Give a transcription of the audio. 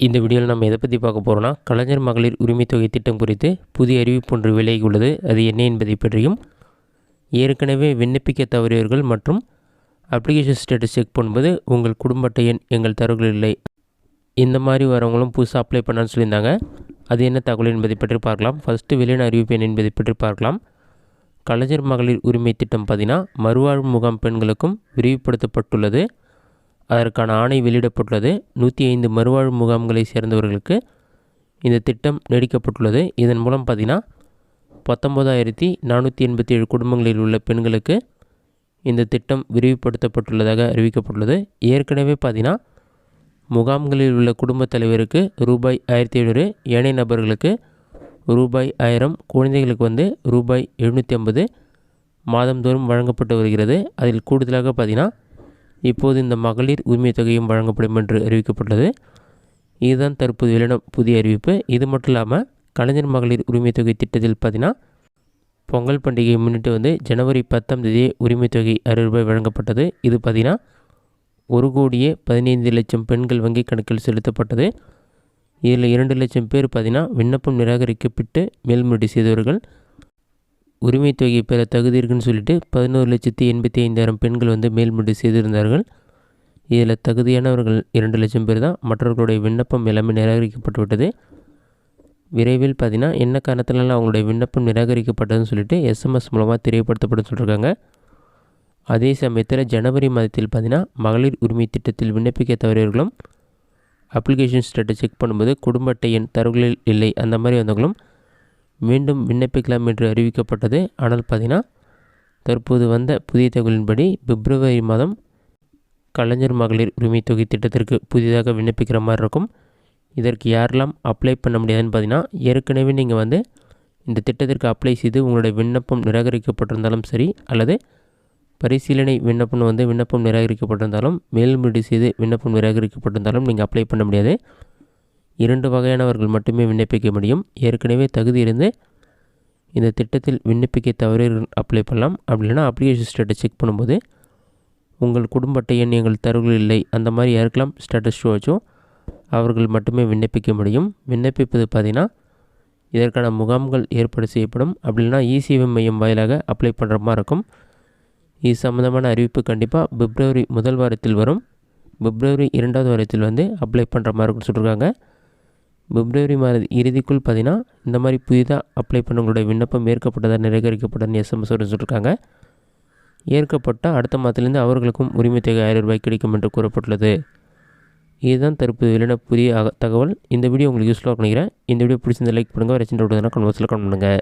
இந்த வீடியோவில் நம்ம எதை பற்றி பார்க்க போகிறோம்னா, கலைஞர் மகளிர் உரிமை தொகை திட்டம் குறித்து புதிய அறிவிப்பு ஒன்று விலகி உள்ளது. அது என்ன என்பதை பற்றியும், ஏற்கனவே விண்ணப்பிக்க தவறியவர்கள் மற்றும் அப்ளிகேஷன் ஸ்டேட்டஸ் செக் பண்ணும்போது உங்கள் குடும்ப அட்டை எண் எங்கள் தரவுகள் இல்லை, இந்த மாதிரி வரவங்களும் புதுசாக அப்ளை பண்ணான்னு சொல்லியிருந்தாங்க. அது என்ன தகவல் என்பதை பற்றி பார்க்கலாம். ஃபஸ்ட்டு வெளியான அறிவிப்பு என்ன என்பதை பற்றி பார்க்கலாம். கலைஞர் மகளிர் உரிமை திட்டம் பார்த்தீங்கன்னா மறுவாழ்வு முகாம் பெண்களுக்கும் விரிவுபடுத்தப்பட்டுள்ளது. அதற்கான ஆணை வெளியிடப்பட்டுள்ளது. 105 மறுவாழ்வு முகாம்களை சேர்ந்தவர்களுக்கு இந்த திட்டம் நீடிக்கப்பட்டுள்ளது. இதன் மூலம் பார்த்திங்கன்னா 19,487 குடும்பங்களில் உள்ள பெண்களுக்கு இந்த திட்டம் விரிவுபடுத்தப்பட்டுள்ளதாக அறிவிக்கப்பட்டுள்ளது. ஏற்கனவே பார்த்திங்கன்னா முகாம்களில் உள்ள குடும்பத் தலைவருக்கு ரூபாய் 1,500, ஏனைய நபர்களுக்கு ரூபாய் 1000, குழந்தைகளுக்கு ரூபாய் 750 மாதந்தோறும் வழங்கப்பட்டு வருகிறது. அதில் கூடுதலாக பார்த்திங்கன்னா இப்போது இந்த மகளிர் உரிமை தொகையும் வழங்கப்படும் என்று அறிவிக்கப்பட்டுள்ளது. இதுதான் தற்போது வெளியான புதிய அறிவிப்பு. இது மட்டும் இல்லாமல் கலைஞர் மகளிர் உரிமை தொகை திட்டத்தில் பார்த்திங்கன்னா பொங்கல் பண்டிகையை முன்னிட்டு ஜனவரி 10ஆம் தேதி உரிமை தொகை 60 ரூபாய் வழங்கப்பட்டது. இது பார்த்திங்கன்னா 1,15,00,000 பெண்கள் வங்கி கணக்கில் செலுத்தப்பட்டது. இதில் 2 லட்சம் பேர் பார்த்திங்கன்னா விண்ணப்பம் நிராகரிக்கப்பட்டு மேல்முறையீடு செய்தவர்கள். உரிமை தொகையை பெற தகுதி இருக்குன்னு சொல்லிட்டு 11,85,000 பெண்கள் மேல்முறையீடு செய்திருந்தார்கள். இதில் தகுதியானவர்கள் 2 லட்சம் பேர் தான். மற்றவர்களுடைய விண்ணப்பம் எல்லாமே நிராகரிக்கப்பட்டு விட்டது. விரைவில் பார்த்திங்கன்னா என்ன காரணத்தினால அவங்களுடைய விண்ணப்பம் நிராகரிக்கப்பட்டதுன்னு சொல்லிட்டு SMS மூலமாக தெரியப்படுத்தப்படும் சொல்லியிருக்காங்க. அதே சமயத்தில் ஜனவரி மாதத்தில் பார்த்திங்கன்னா மகளிர் உரிமை திட்டத்தில் விண்ணப்பிக்க தவறியவர்களும் அப்ளிகேஷன் ஸ்டேட்டஸ் செக் பண்ணும்போது குடும்ப அட்டை எண் தரவுகளில் இல்லை, அந்த மாதிரி வந்தவங்களும் மீண்டும் விண்ணப்பிக்கலாம் என்று அறிவிக்கப்பட்டது. ஆனால் பார்த்திங்கன்னா தற்போது வந்த புதிய தகவலின்படி பிப்ரவரி மாதம் கலைஞர் மகளிர் உரிமை தொகை திட்டத்திற்கு புதிதாக விண்ணப்பிக்கிற மாதிரி இருக்கும். இதற்கு யாரெல்லாம் அப்ளை பண்ண முடியாதுன்னு பார்த்திங்கன்னா, ஏற்கனவே நீங்கள் இந்த திட்டத்திற்கு அப்ளை செய்து உங்களுடைய விண்ணப்பம் நிராகரிக்கப்பட்டிருந்தாலும் சரி, அல்லது பரிசீலனை விண்ணப்பம் விண்ணப்பம் நிராகரிக்கப்பட்டிருந்தாலும், மேல்முறையீடு செய்து விண்ணப்பம் நிராகரிக்கப்பட்டிருந்தாலும் நீங்கள் அப்ளை பண்ண முடியாது. 2 வகையானவர்கள் மட்டுமே விண்ணப்பிக்க முடியும். ஏற்கனவே தகுதி இருந்து இந்த திட்டத்தில் விண்ணப்பிக்க தவறியவர்கள் அப்ளை பண்ணலாம். அப்படி இல்லைனா அப்ளிகேஷன் ஸ்டேட்டஸ் செக் பண்ணும்போது உங்கள் குடும்ப அட்டை எண் எங்கள் தரவுகள் இல்லை, அந்த மாதிரி யாருக்கெல்லாம் ஸ்டேட்டஸ் ஷோ ஆச்சோ அவர்கள் மட்டுமே விண்ணப்பிக்க முடியும். விண்ணப்பிப்பது பார்த்திங்கன்னா இதற்கான முகாம்கள் ஏற்பாடு செய்யப்படும். அப்படி இல்லைனா ECM மையம் வாயிலாக அப்ளை பண்ணுற மாதிரி இருக்கும். இது சம்மந்தமான அறிவிப்பு கண்டிப்பாக பிப்ரவரி 1 வாரத்தில் வரும். பிப்ரவரி 2வது வாரத்தில் அப்ளை பண்ணுற மாதிரி இருக்குன்னு சொல்லியிருக்காங்க. பிப்ரவரி மாத இறுதிக்குள் பார்த்திங்கன்னா இந்த மாதிரி புதிதாக அப்ளை பண்ணவங்களுடைய விண்ணப்பம் ஏற்கப்பட்டதாக நிராகரிக்கப்பட்டதுன்னு SMS சொல்லியிருக்காங்க. ஏற்கப்பட்டால் அடுத்த மாதத்துலேருந்து அவர்களுக்கும் உரிமை தொகை 1000 ரூபாய் கிடைக்கும் என்று கூறப்பட்டுள்ளது. இதுதான் தற்போது வெளியான புதிய தகவல். இந்த வீடியோ உங்களுக்கு யூஸ்ஃபுல்லாக நினைக்கிறேன். இந்த வீடியோ பிடிச்சிருந்த லைக் பண்ணுங்கள். வரைச்சிட்டு விடுறதுனா கமெண்ட் பாக்ஸில் கமெண்ட் பண்ணுங்கள்.